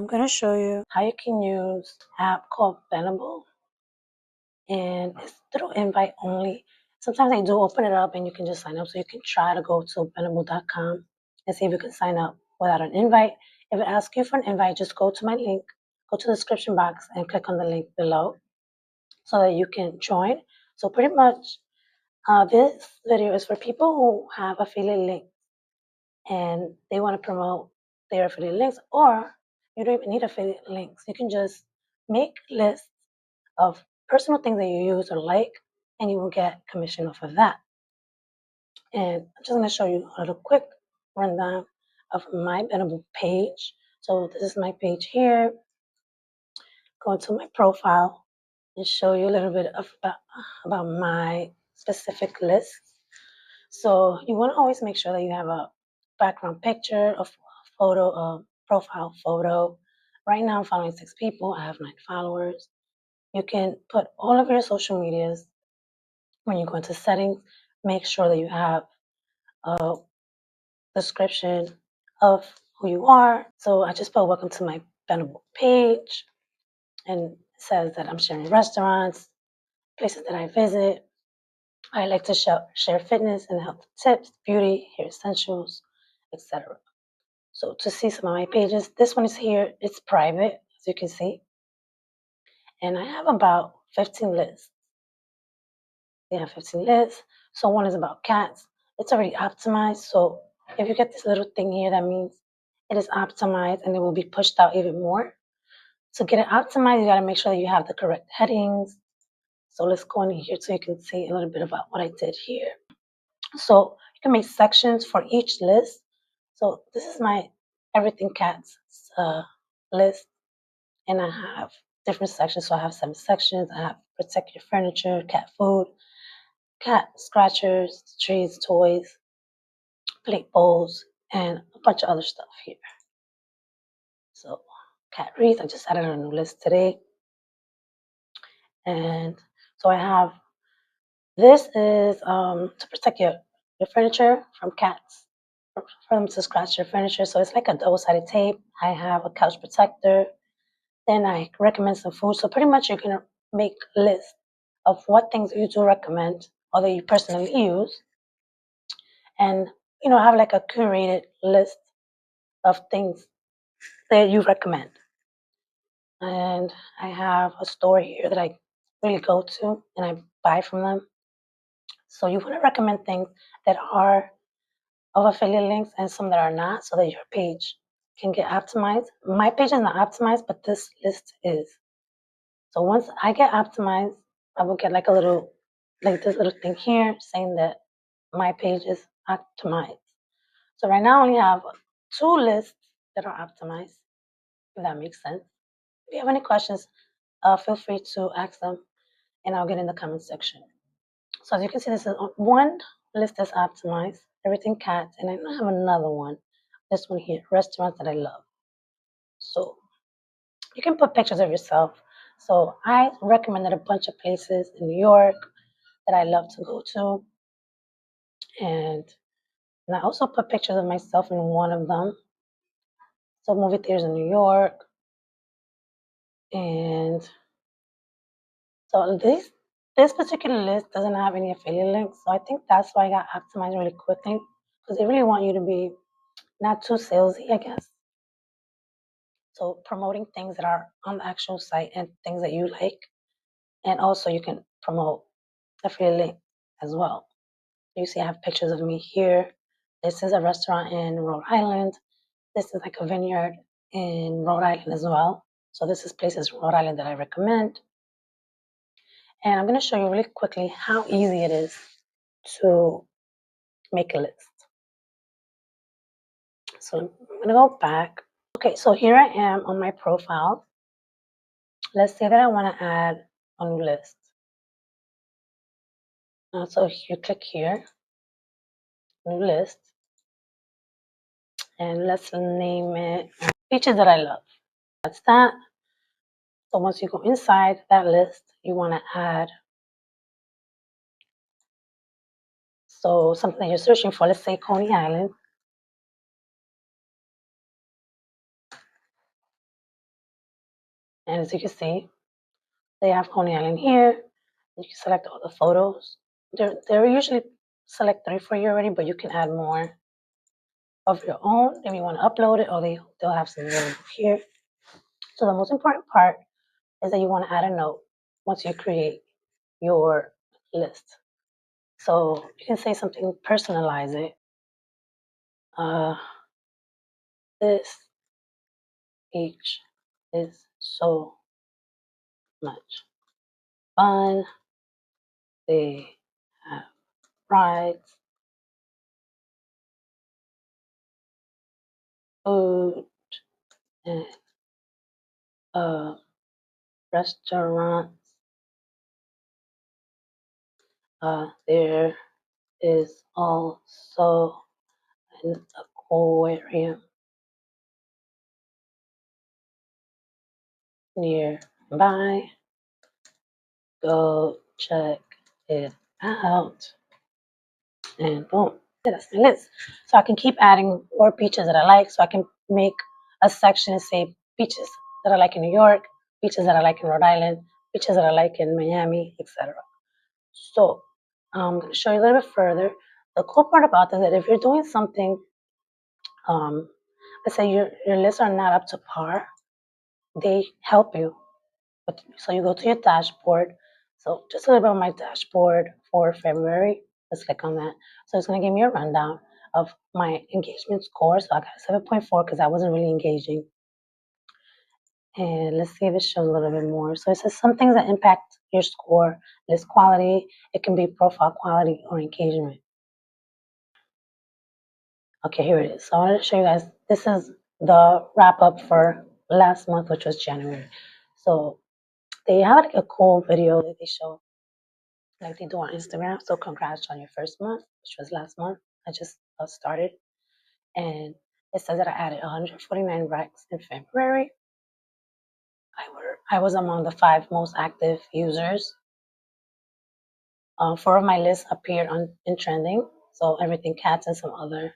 I'm going to show you how you can use an app called Benable, and it's through invite only. Sometimes they do open it up and you can just sign up, so you can try to go to benable.com and see if you can sign up without an invite. If it asks you for an invite, just go to my link, go to the description box and click on the link below so that you can join. So pretty much this video is for people who have affiliate links and they want to promote their affiliate links, or you don't even need affiliate links. You can just make lists of personal things that you use or like, and you will get commission off of that. And I'm just going to show you a little quick rundown of my Benable page. So this is my page here. Go to my profile and show you a little bit about my specific list. So you want to always make sure that you have a background picture, a photo, a profile photo. Right now I'm following 6 people. I have 9 followers. You can put all of your social medias. When you go into settings, make sure that you have a description of who you are. So I just put welcome to my Benable page, and it says that I'm sharing restaurants, places that I visit. I like to share fitness and health tips, beauty, hair essentials, etc. So to see some of my pages, this one is here. It's private, as you can see. And I have about 15 lists. They have 15 lists. So one is about cats. It's already optimized. So if you get this little thing here, that means it is optimized and it will be pushed out even more. To get it optimized, you got to make sure that you have the correct headings. So let's go in here so you can see a little bit about what I did here. So you can make sections for each list. So this is my everything cats list, and I have different sections. So I have 7 sections. I have protect your furniture, cat food, cat scratchers, trees, toys, plate bowls, and a bunch of other stuff here. So cat wreath, I just added a new list today. And so I have, this is to protect your furniture from cats, for them to scratch your furniture. So it's like a double-sided tape. I have a couch protector. Then I recommend some food. So pretty much you can make a list of what things you do recommend or that you personally use, and have like a curated list of things that you recommend. And I have a store here that I really go to and I buy from them. So you want to recommend things that are of affiliate links and some that are not, so that your page can get optimized. My page is not optimized, but this list is. So once I get optimized, I will get like this little thing here saying that my page is optimized. So right now I only have 2 lists that are optimized, if that makes sense. If you have any questions, feel free to ask them and I'll get in the comment section. So as you can see, this is one list that's optimized, everything cats, and I have another one. This one here, restaurants that I love. So you can put pictures of yourself. So I recommended a bunch of places in New York that I love to go to. And I also put pictures of myself in one of them. So movie theaters in New York. And so this particular list doesn't have any affiliate links. So I think that's why I got optimized really quickly, because they really want you to be not too salesy, I guess. So promoting things that are on the actual site and things that you like. And also you can promote affiliate link as well. You see I have pictures of me here. This is a restaurant in Rhode Island. This is like a vineyard in Rhode Island as well. So this is places in Rhode Island that I recommend. And I'm going to show you really quickly how easy it is to make a list. So I'm going to go back. Okay, so here I am on my profile. Let's say that I want to add a new list. So you click here, new list, and let's name it features that I love. That's that. So once you go inside that list, you want to add, so something that you're searching for, let's say Coney Island. And as you can see, they have Coney Island here. You can select all the photos. They're usually select 3 for you already, but you can add more of your own if you want to upload it, or they'll have some available here. So the most important part is that you want to add a note once you create your list. So you can say something, personalize it. This beach is so much fun. They have rides, food, and restaurants. There is also an aquarium nearby. Go check it out. And boom, that's my list. So I can keep adding more beaches that I like. So I can make a section and say beaches that I like in New York, beaches that I like in Rhode Island, beaches that I like in Miami, etc. So I'm going to show you a little bit further. The cool part about this is that if you're doing something, let's say your lists are not up to par, they help you. So you go to your dashboard. So just a little bit of my dashboard for February. Let's click on that. So it's going to give me a rundown of my engagement score. So I got a 7.4 because I wasn't really engaging. And let's see if it shows a little bit more. So it says some things that impact your score: list quality. It can be profile quality or engagement. Okay, here it is. So I wanted to show you guys, this is the wrap up for last month, which was January. So they have like a cool video that they show like they do on Instagram. So congrats on your first month, which was last month. I just started. And it says that I added 149 recs in February. I was among the 5 most active users. 4 of my lists appeared in trending. So everything cats and some other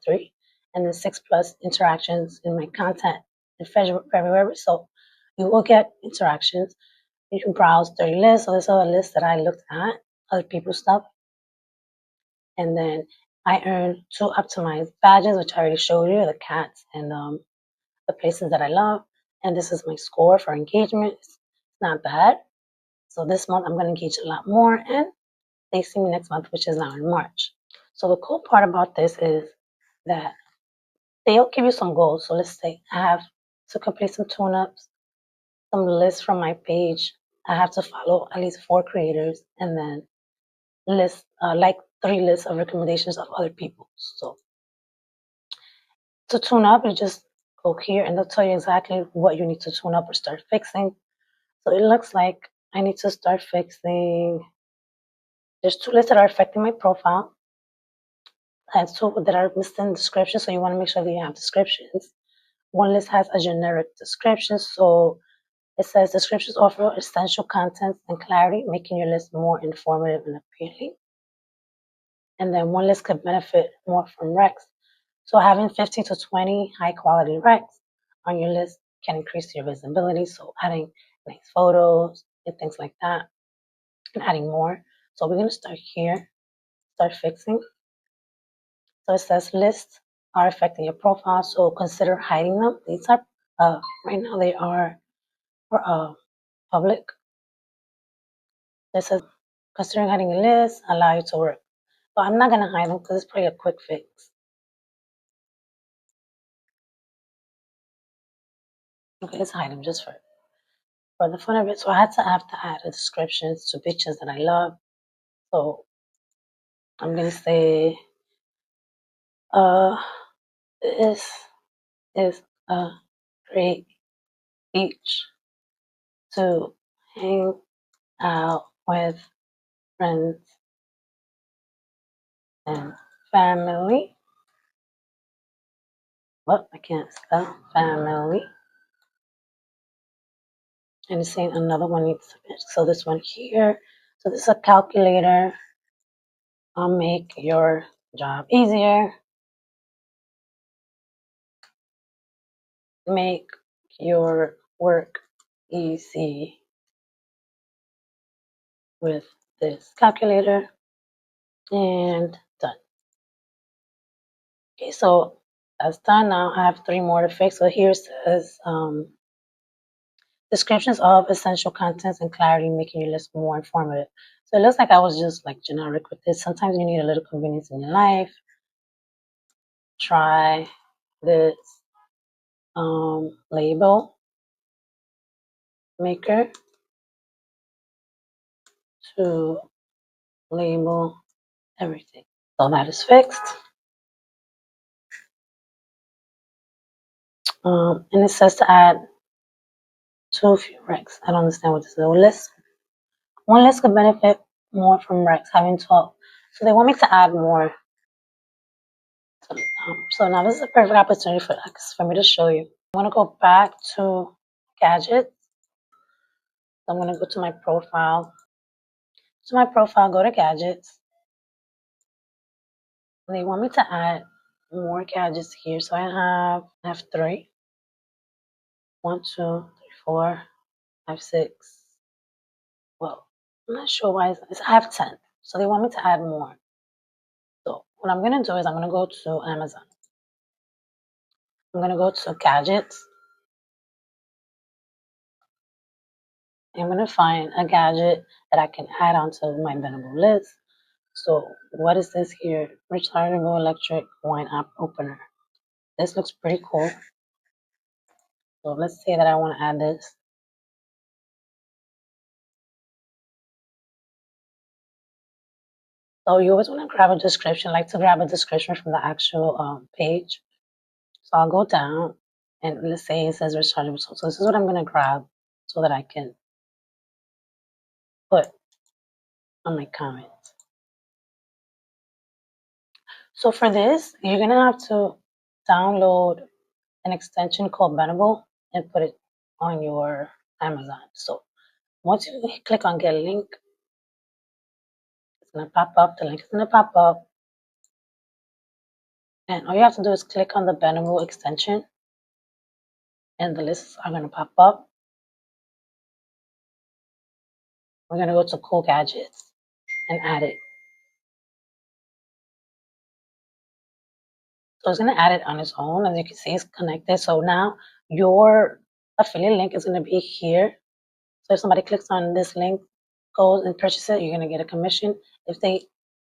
3. And then 6 plus interactions in my content in February. So you will get interactions. You can browse 30 lists. So there's other lists that I looked at, other people's stuff. And then I earned 2 optimized badges, which I already showed you, the cats and the places that I love. And this is my score for engagement. It's not bad. So this month I'm going to engage a lot more, and they see me next month, which is now in March. So the cool part about this is that they'll give you some goals. So let's say I have to complete some tune-ups, some lists from my page. I have to follow at least 4 creators, and then list like 3 lists of recommendations of other people. So to tune up, you just go here and they'll tell you exactly what you need to tune up or start fixing. So it looks like I need to start fixing. There's 2 lists that are affecting my profile and 2 that are missing descriptions. So you want to make sure that you have descriptions. One list has a generic description. So it says descriptions offer essential content and clarity, making your list more informative and appealing. And then one list could benefit more from recs. So having 15 to 20 high quality recs on your list can increase your visibility. So adding nice photos and things like that, and adding more. So we're gonna start here, start fixing. So it says lists are affecting your profile, so consider hiding them. These are right now they are for public. This says considering hiding a list, allow you to work. But I'm not gonna hide them because it's probably a quick fix. Okay, let's hide them just for the fun of it. So I had to add a description to pictures that I love. So I'm gonna say, this is a great beach to hang out with friends and family. Well, I can't spell family. And it's saying another one needs to finish. So this one here. So this is a calculator. I'll make your job easier. Make your work easy with this calculator, and done. Okay, so that's done. Now I have 3 more to fix. So here says descriptions of essential contents and clarity, making your list more informative. So it looks like I was just like generic with this. Sometimes you need a little convenience in your life. Try this label maker to label everything. So that is fixed. And it says to add 2 few recs. I don't understand what this is. A list. One list could benefit more from recs having 12. So they want me to add more. So now this is a perfect opportunity for me to show you. I'm going to go back to gadgets. I'm going to go to my profile. To my profile, go to gadgets. And they want me to add more gadgets here. So I have 3. 1, 2, 3, 4, 5, 6. Well, I'm not sure why I have 10. So they want me to add more. So what I'm going to do is I'm going to go to Amazon. I'm going to go to gadgets. I'm going to find a gadget that I can add onto my Benable list. So what is this here? Rechargeable electric wine app opener. This looks pretty cool. So let's say that I want to add this. So you always want to grab a description, like to grab a description from the actual page. So I'll go down and let's say it says rechargeable. So this is what I'm going to grab so that I can put on my comments. So for this, you're going to have to download an extension called Benable and put it on your Amazon. So once you click on get a link, it's going to pop up. The link is going to pop up. And all you have to do is click on the Benable extension and the lists are going to pop up. We're going to go to cool gadgets and add it. So it's going to add it on its own. As you can see, it's connected. So now your affiliate link is going to be here. So if somebody clicks on this link, goes and purchases it, you're going to get a commission. If they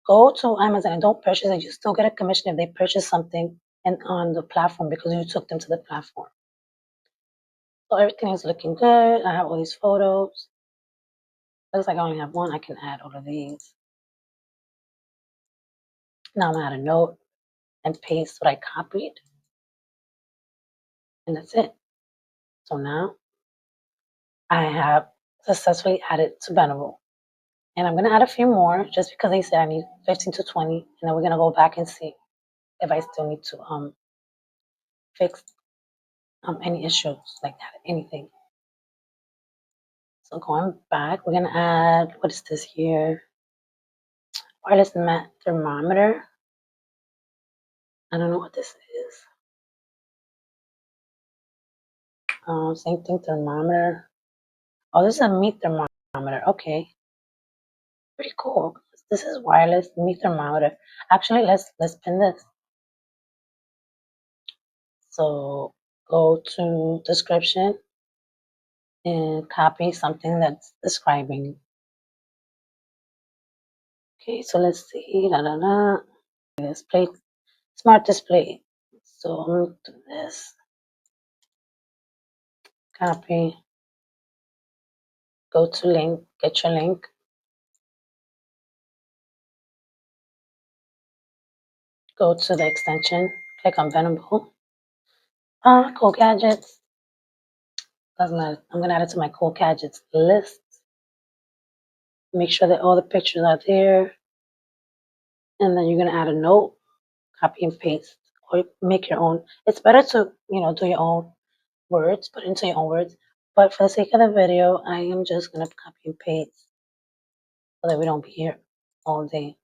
go to Amazon and don't purchase it, you still get a commission if they purchase something and on the platform because you took them to the platform. So everything is looking good. I have all these photos. Looks like I only have one. I can add all of these. Now I'm going to add a note and paste what I copied. And that's it. So now I have successfully added to Benable. And I'm going to add a few more just because they said I need 15 to 20. And then we're going to go back and see if I still need to fix any issues like that, anything. So going back, we're going to add, what is this here? Wireless mat thermometer. I don't know what this is. Same thing, thermometer. Oh, this is a meat thermometer. Okay. Pretty cool. This is wireless meat thermometer. Actually, let's pin this. So go to description and copy something that's describing. Okay, so let's see. Display, smart display. So I'm going to do this. Copy. Go to link. Get your link. Go to the extension. Click on Benable. Cool gadgets. Doesn't matter. I'm going to add it to my cool gadgets list. Make sure that all the pictures are there. And then you're going to add a note. Copy and paste. Or make your own. It's better to, do your own words, put into your own words. But for the sake of the video, I am just going to copy and paste so that we don't be here all day.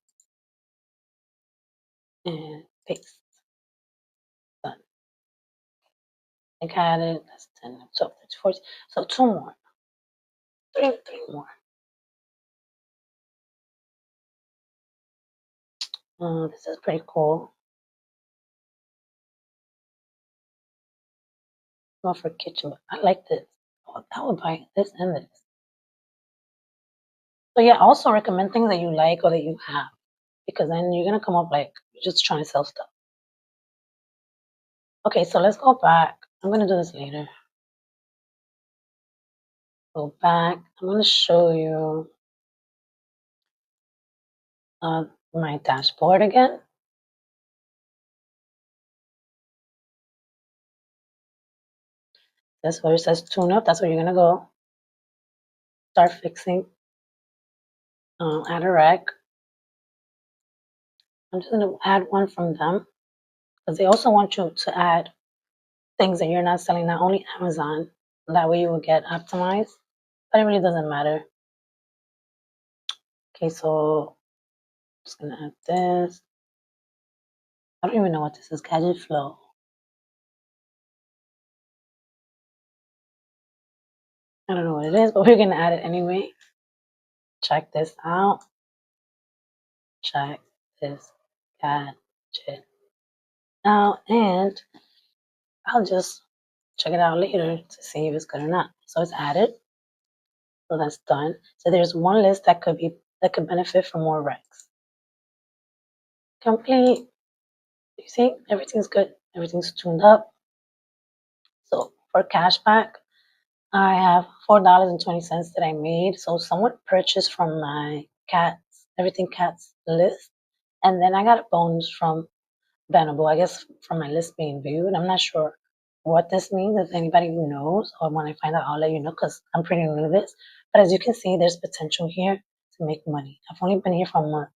And paste. Done. I got it. That's 10. So it's 40. So 2 more. Three more. This is pretty cool. Not for kitchen, but I like this. I would buy this and this. So yeah, also recommend things that you like or that you have, because then you're gonna come up like you're just trying to sell stuff. Okay, so let's go back. I'm gonna do this later. Go back. I'm gonna show you my dashboard again. That's where it says tune up. That's where you're gonna go. Start fixing. Add a rec. I'm just gonna add one from them because they also want you to add things that you're not selling, not only Amazon. That way you will get optimized, but it really doesn't matter. Okay, so I'm just gonna add this. I don't even know what this is. Gadget flow. I don't know what it is, but we're gonna add it anyway. Check this out. Check this gadget out, and I'll just check it out later to see if it's good or not. So it's added. So that's done. So there's one list that could benefit from more recs. Complete. You see, everything's good. Everything's tuned up. So for cashback, I have $4.20 that I made. So someone purchased from my cats, everything cats list, and then I got a bonus from Benable, I guess from my list being viewed. I'm not sure what this means. If anybody who knows, or when I find out, I'll let you know because I'm pretty new to this. But as you can see, there's potential here to make money. I've only been here for a month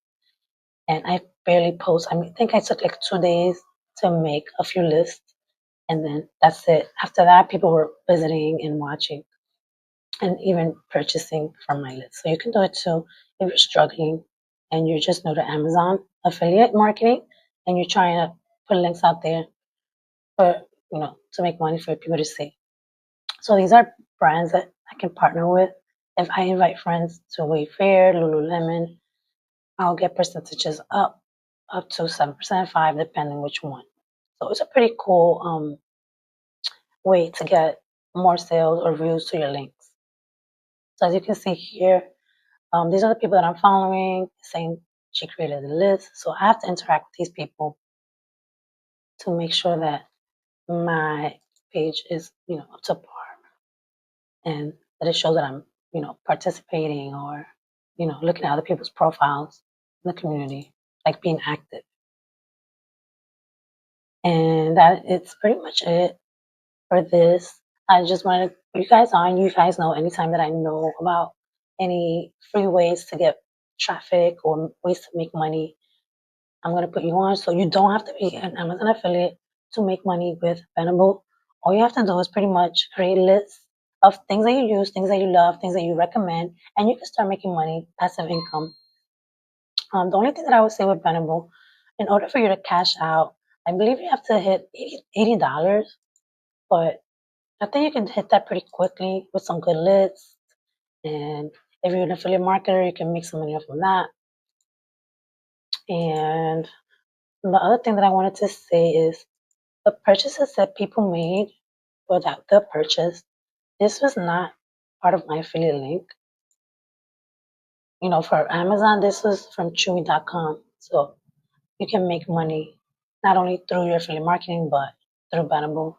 and I barely post. I think I took like 2 days to make a few lists, and then that's it. After that, people were visiting and watching and even purchasing from my list. So you can do it too if you're struggling and you're just new to Amazon affiliate marketing and you're trying to put links out there for to make money for people to see. So these are brands that I can partner with. If I invite friends to Wayfair, Lululemon, I'll get percentages up to 7%, 5, depending which one. So it's a pretty cool way to get more sales or views to your links. So as you can see here, these are the people that I'm following, saying she created the list. So I have to interact with these people to make sure that my page is, up to par, and that it shows that I'm, participating or, looking at other people's profiles in the community, like being active. And that it's pretty much it for this. I just wanted to put you guys on. You guys know anytime that I know about any free ways to get traffic or ways to make money, I'm going to put you on. So you don't have to be an Amazon affiliate to make money with Benable. All you have to do is pretty much create lists of things that you use, things that you love, things that you recommend, and you can start making money, passive income. The only thing that I would say with Benable, in order for you to cash out, I believe you have to hit $80, but I think you can hit that pretty quickly with some good lists. And if you're an affiliate marketer, you can make some money off of that. And the other thing that I wanted to say is the purchases that people made without the purchase, this was not part of my affiliate link. For Amazon, this was from Chewy.com. So you can make money not only through your affiliate marketing, but through Benable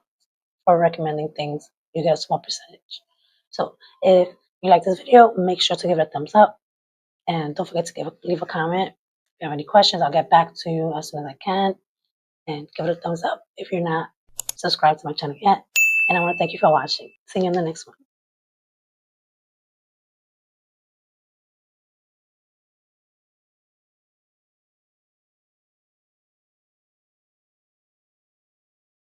for recommending things. You get a small percentage. So if you like this video, make sure to give it a thumbs up. And don't forget to leave a comment. If you have any questions, I'll get back to you as soon as I can. And give it a thumbs up if you're not subscribed to my channel yet. And I want to thank you for watching. See you in the next one.